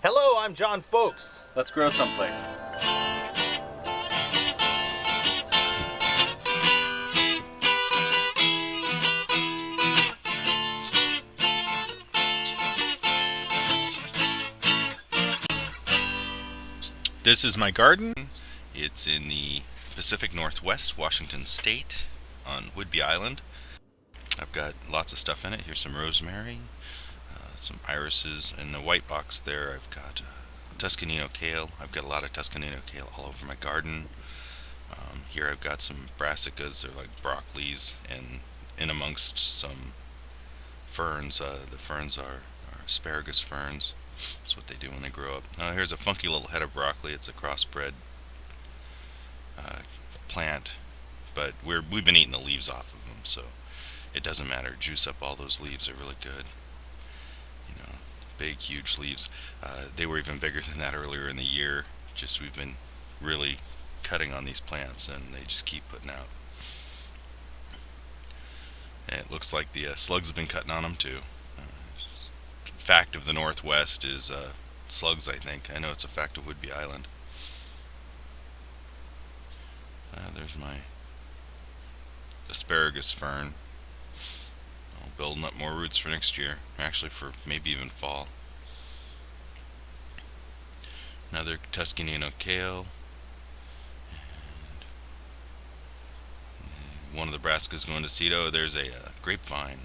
Hello, I'm John Fowkes. Let's grow someplace. This is my garden. It's in the Pacific Northwest, Washington State, on Whidbey Island. I've got lots of stuff in it. Here's some rosemary, some irises. In the white box there, I've got Tuscanino kale. I've got a lot of Tuscanino kale all over my garden. Here I've got some brassicas. They're like broccolis, and in amongst some ferns. The ferns are asparagus ferns. That's what they do when they grow up. Here's a funky little head of broccoli. It's a crossbred plant, but we've been eating the leaves off of them, so it doesn't matter. Juice up all those leaves. They're really good. You know, big, huge leaves. They were even bigger than that earlier in the year. Just we've been really cutting on these plants, and they just keep putting out. And it looks like the slugs have been cutting on them too. Fact of the Northwest is slugs, I think. I know it's a fact of Whidbey Island. There's my asparagus fern. I'll building up more roots for next year. Actually, for maybe even fall. Another Tuscanino kale. And one of the brassicas going to seed. Oh, there's a grapevine.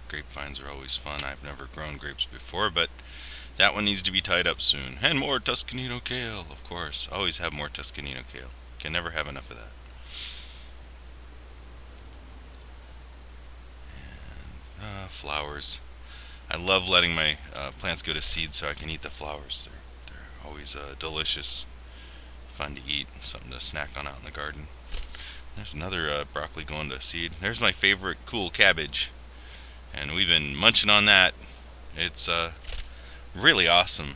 Grapevines are always fun. I've never grown grapes before, but that one needs to be tied up soon. And more Tuscanino kale, of course. Always have more Tuscanino kale. Can never have enough of that. And flowers. I love letting my plants go to seed so I can eat the flowers. They're always delicious, fun to eat, something to snack on out in the garden. There's another broccoli going to seed. There's my favorite cool cabbage. And we've been munching on that. It's a really awesome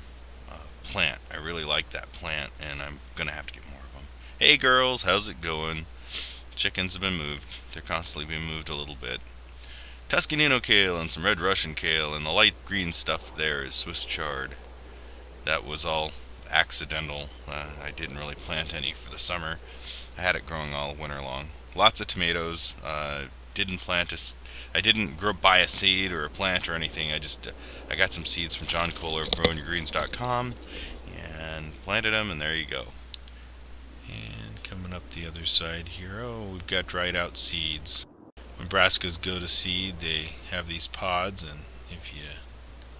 plant. I really like that plant, and I'm going to have to get more of them. Hey girls, how's it going? Chickens have been moved. They're constantly being moved a little bit. Tuscanino kale and some red Russian kale, and the light green stuff there is Swiss chard. That was all accidental. I didn't really plant any for the summer. I had it growing all winter long. Lots of tomatoes. I didn't buy a seed or a plant or anything. I got some seeds from John Kohler of growingyourgreens.com and planted them, and there you go. And coming up the other side here, we've got dried out seeds. When brassicas go to seed, they have these pods, and if you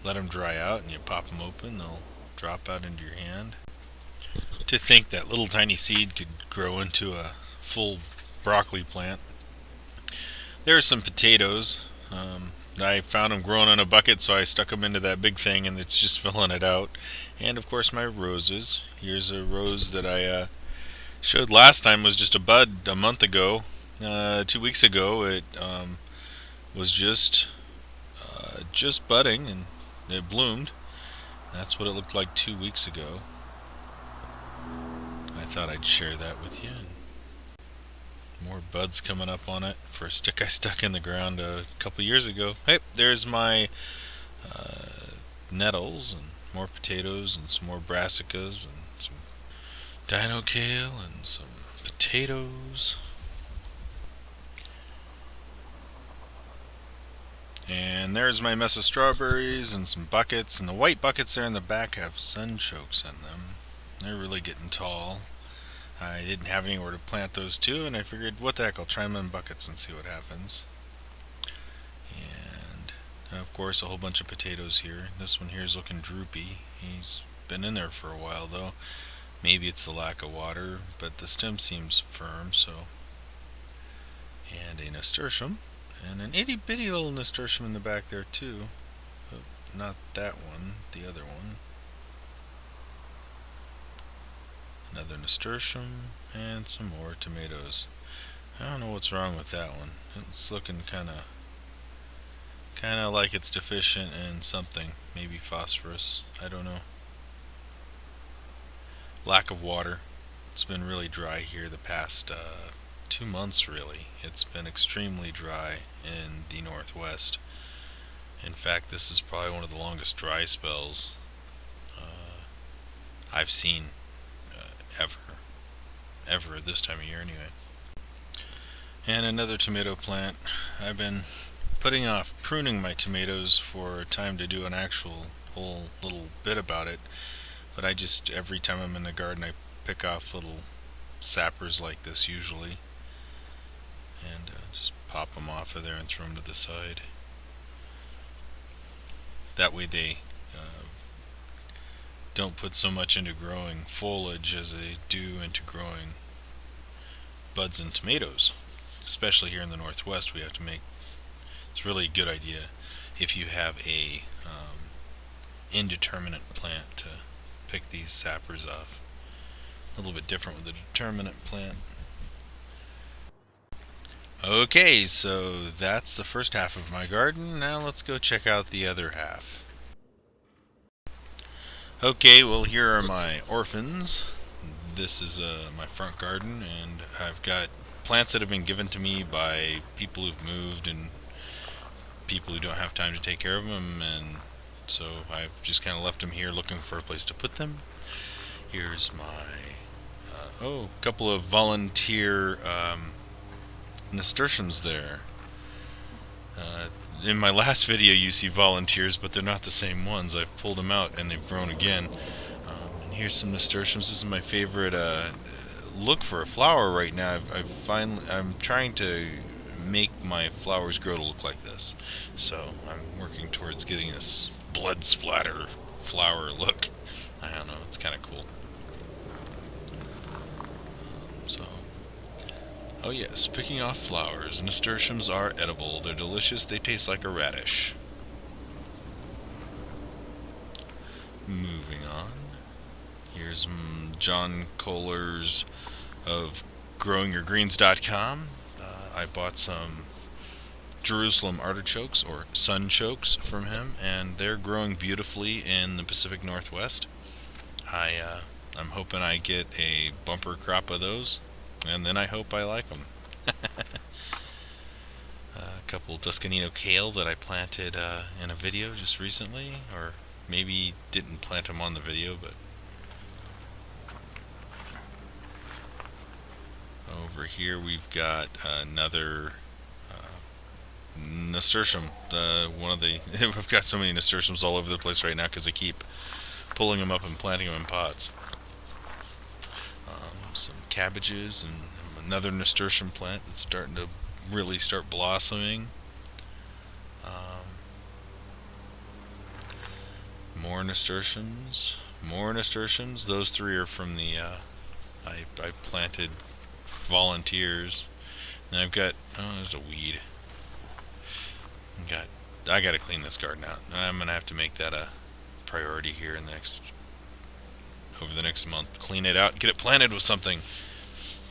let them dry out and you pop them open, they'll drop out into your hand. To think that little tiny seed could grow into a full broccoli plant. There are some potatoes. I found them growing in a bucket, so I stuck them into that big thing, and it's just filling it out. And of course my roses. Here's a rose that I showed last time. Was just a bud a month ago. 2 weeks ago it was just budding, and it bloomed. That's what it looked like 2 weeks ago. I thought I'd share that with you. More buds coming up on it for a stick I stuck in the ground a couple years ago. Hey, there's my nettles, and more potatoes, and some more brassicas, and some dino kale, and some potatoes. And there's my mess of strawberries and some buckets, and the white buckets there in the back have sunchokes in them. They're really getting tall. I didn't have anywhere to plant those two, and I figured, what the heck, I'll try them in buckets and see what happens. And of course a whole bunch of potatoes here. This one here is looking droopy. He's been in there for a while though. Maybe it's the lack of water, but the stem seems firm, so. And a nasturtium, and an itty bitty little nasturtium in the back there too. But not that one, the other one. Another nasturtium, and some more tomatoes. I don't know what's wrong with that one. It's looking kind of like it's deficient in something. Maybe phosphorus. I don't know. Lack of water. It's been really dry here the past 2 months really. It's been extremely dry in the Northwest. In fact, this is probably one of the longest dry spells I've seen ever this time of year anyway. And another tomato plant. I've been putting off pruning my tomatoes for time to do an actual whole little bit about it, but I just, every time I'm in the garden, I pick off little sappers like this usually, and just pop them off of there and throw them to the side. That way they don't put so much into growing foliage as they do into growing buds and tomatoes. Especially here in the Northwest, we have to make, it's really a good idea if you have a indeterminate plant to pick these sappers off. A little bit different with a determinate plant. Okay, so that's the first half of my garden. Now let's go check out the other half. Okay, well, here are my orphans. This is my front garden, and I've got plants that have been given to me by people who've moved and people who don't have time to take care of them, and so I've just kind of left them here looking for a place to put them. Here's my couple of volunteer nasturtiums there. In my last video you see volunteers, but they're not the same ones. I've pulled them out and they've grown again. And here's some nasturtiums. This is my favorite look for a flower right now. I'm trying to make my flowers grow to look like this, so I'm working towards getting this blood splatter flower look. I don't know, it's kind of cool. Oh yes, picking off flowers. Nasturtiums are edible. They're delicious. They taste like a radish. Moving on. Here's John Kohler's of growingyourgreens.com. I bought some Jerusalem artichokes, or sunchokes, from him, and they're growing beautifully in the Pacific Northwest. I'm hoping I get a bumper crop of those, and then I hope I like them. A couple Tuscanino kale that I planted in a video just recently, or maybe didn't plant them on the video, but over here we've got another nasturtium. We've got so many nasturtiums all over the place right now because I keep pulling them up and planting them in pots. Some cabbages and another nasturtium plant that's starting to really start blossoming. More nasturtiums. Those three are from the I planted volunteers. And I've got, there's a weed. I gotta clean this garden out. I'm gonna have to make that a priority here in over the next month. Clean it out and get it planted with something.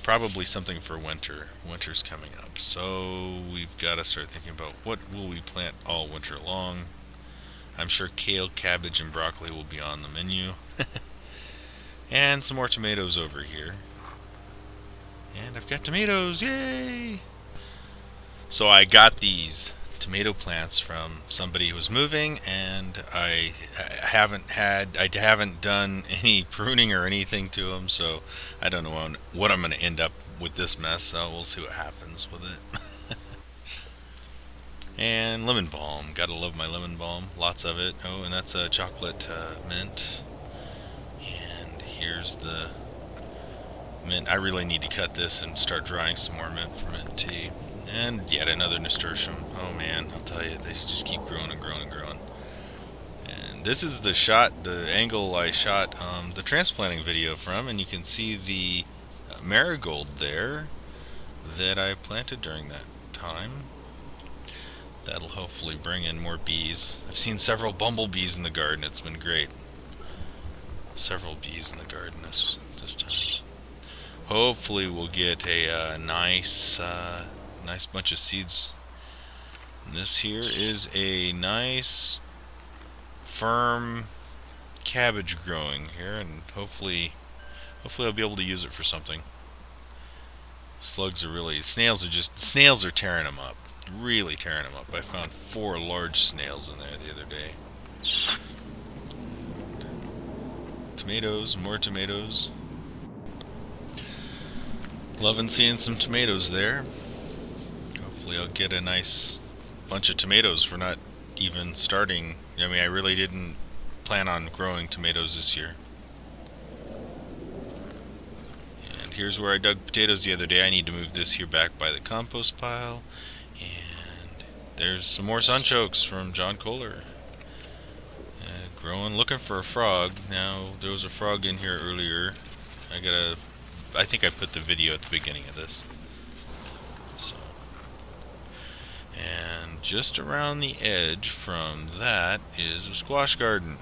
Probably something for winter. Winter's coming up, so we've got to start thinking about what will we plant all winter long. I'm sure kale, cabbage, and broccoli will be on the menu. And some more tomatoes over here. And I've got tomatoes, yay! So I got these tomato plants from somebody who was moving, and I haven't done any pruning or anything to them, so I don't know what I'm going to end up with this mess. So we'll see what happens with it. And lemon balm, gotta love my lemon balm, lots of it. Oh, and that's a chocolate mint. And here's the mint. I really need to cut this and start drying some more mint for mint tea. And yet another nasturtium. Oh man, I'll tell you, they just keep growing and growing and growing. And this is the angle I shot the transplanting video from, and you can see the marigold there that I planted during that time. That'll hopefully bring in more bees. I've seen several bumblebees in the garden. It's been great. Several bees in the garden this time. Hopefully we'll get a nice bunch of seeds. And this here is a nice firm cabbage growing here, and hopefully I'll be able to use it for something. Snails are tearing them up, really tearing them up. I found 4 large snails in there the other day. Tomatoes, more tomatoes. Loving seeing some tomatoes there. Hopefully I'll get a nice bunch of tomatoes for not even starting. I mean, I really didn't plan on growing tomatoes this year. And here's where I dug potatoes the other day. I need to move this here back by the compost pile. And there's some more sunchokes from John Kohler. Growing, looking for a frog. Now, there was a frog in here earlier. I think I put the video at the beginning of this. So, and just around the edge from that is a squash garden.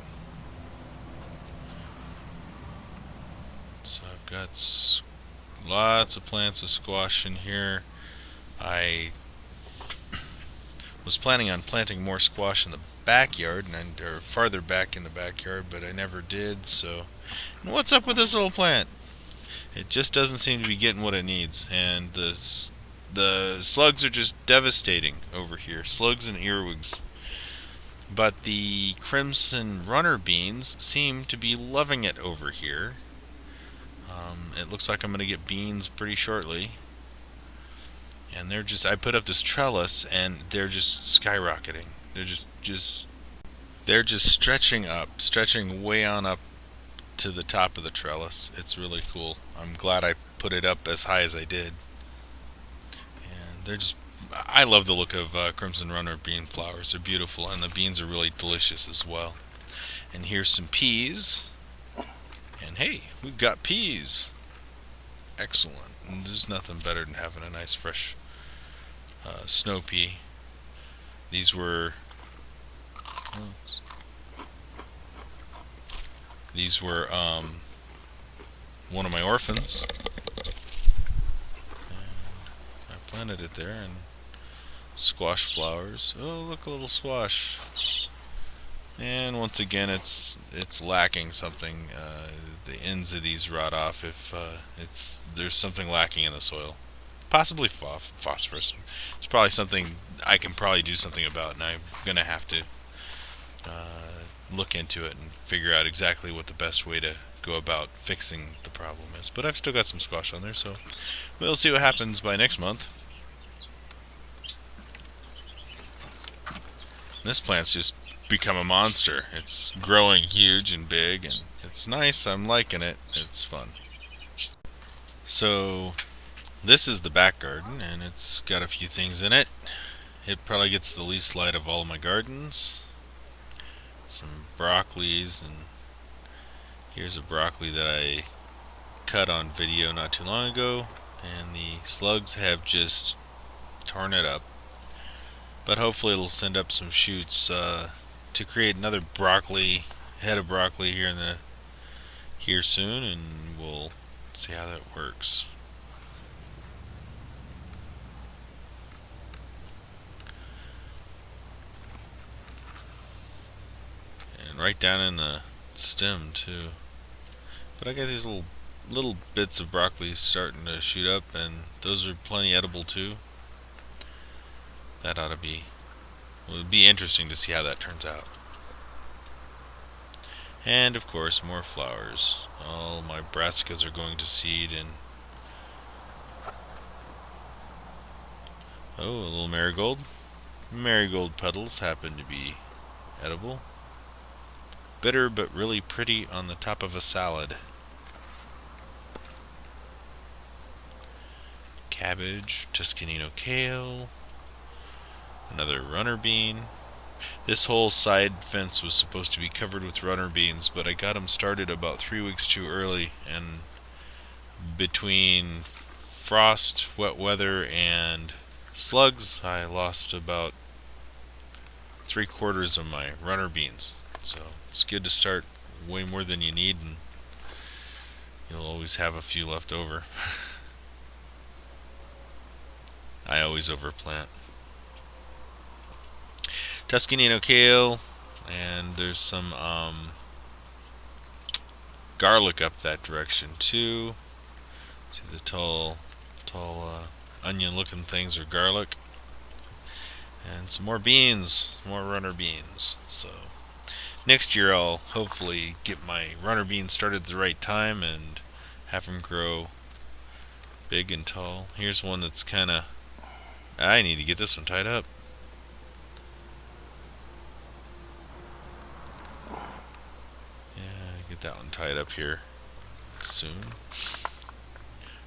So I've got lots of plants of squash in here. I was planning on planting more squash in the backyard, or farther back in the backyard, but I never did. So, and what's up with this little plant? It just doesn't seem to be getting what it needs, and the slugs are just devastating over here. Slugs and earwigs. But the crimson runner beans seem to be loving it over here. It looks like I'm going to get beans pretty shortly. And they're just, I put up this trellis and they're just skyrocketing. They're just stretching up, stretching way on up to the top of the trellis. It's really cool. I'm glad I put it up as high as I did. And they're just, I love the look of crimson runner bean flowers. They're beautiful, and the beans are really delicious as well. And here's some peas. And hey, we've got peas. Excellent. And there's nothing better than having a nice fresh snow pea. These were one of my orphans, and I planted it there. And squash flowers. Oh, look, a little squash. And once again, it's lacking something. The ends of these rot off if there's something lacking in the soil. Possibly phosphorus. It's probably something I can probably do something about, and I'm gonna have to look into it and figure out exactly what the best way to go about fixing the problem is. But I've still got some squash on there, so we'll see what happens by next month. This plant's just become a monster. It's growing huge and big, and it's nice. I'm liking it. It's fun. So this is the back garden, and it's got a few things in it. It probably gets the least light of all my gardens. Some broccolis, and here's a broccoli that I cut on video not too long ago, and the slugs have just torn it up. But hopefully it'll send up some shoots to create another head of broccoli here soon, and we'll see how that works. And right down in the stem too. But I got these little bits of broccoli starting to shoot up, and those are plenty edible too. That ought to be, well, it'd be interesting to see how that turns out. And of course, more flowers. All my brassicas are going to seed, and oh, a little marigold. Marigold petals happen to be edible. Bitter but really pretty on the top of a salad. Cabbage, Toscanino kale, another runner bean. This whole side fence was supposed to be covered with runner beans, but I got them started about 3 weeks too early, and between frost, wet weather, and slugs, I lost about 3/4 of my runner beans. So it's good to start way more than you need, and you'll always have a few left over. I always overplant. Toscanino kale, and there's some garlic up that direction too. See the tall onion looking things are garlic. And some more beans, more runner beans. So next year I'll hopefully get my runner beans started at the right time and have them grow big and tall. Here's one that's kind of... I need to get this one tied up. Yeah, get that one tied up here soon.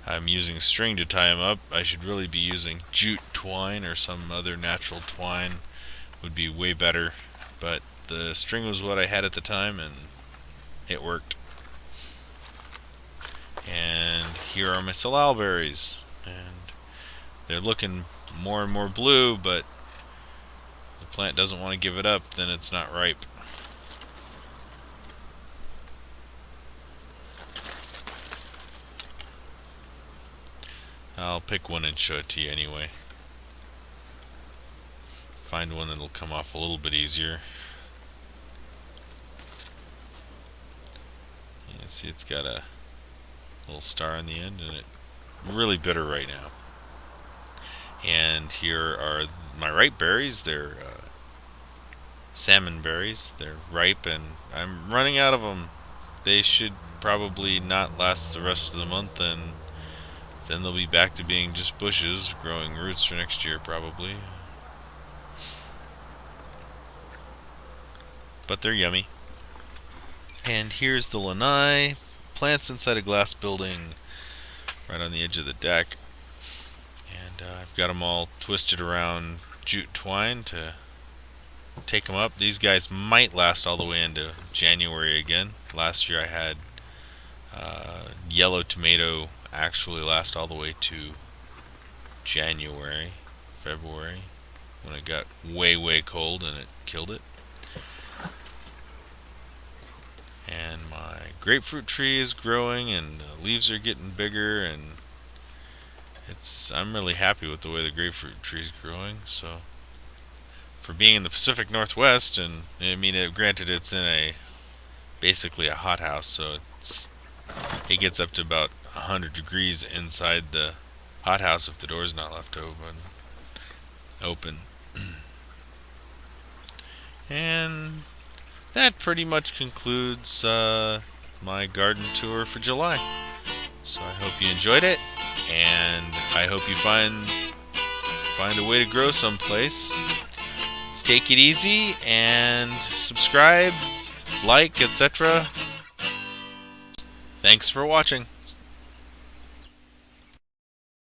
I'm using string to tie them up. I should really be using jute twine or some other natural twine. Would be way better, but the string was what I had at the time and it worked. And here are my salal berries, and they're looking more and more blue, but the plant doesn't want to give it up, then it's not ripe. I'll pick one and show it to you anyway. Find one that'll come off a little bit easier. You can see it's got a little star on the end, and it's really bitter right now. And here are my ripe berries. They're salmon berries. They're ripe, and I'm running out of them. They should probably not last the rest of the month, and then they'll be back to being just bushes, growing roots for next year probably. But they're yummy. And here's the lanai, plants inside a glass building right on the edge of the deck. And I've got them all twisted around jute twine to take them up. These guys might last all the way into January again. Last year I had yellow tomato actually last all the way to January, February, when it got way cold and it killed it. And my grapefruit tree is growing, and the leaves are getting bigger, and I'm really happy with the way the grapefruit tree is growing. So for being in the Pacific Northwest, and I mean, granted it's in basically a hothouse, so it gets up to about 100 degrees inside the hothouse if the door's not left open. And that pretty much concludes my garden tour for July. So I hope you enjoyed it, and I hope you find a way to grow someplace. Take it easy and subscribe, like, etc. Thanks for watching.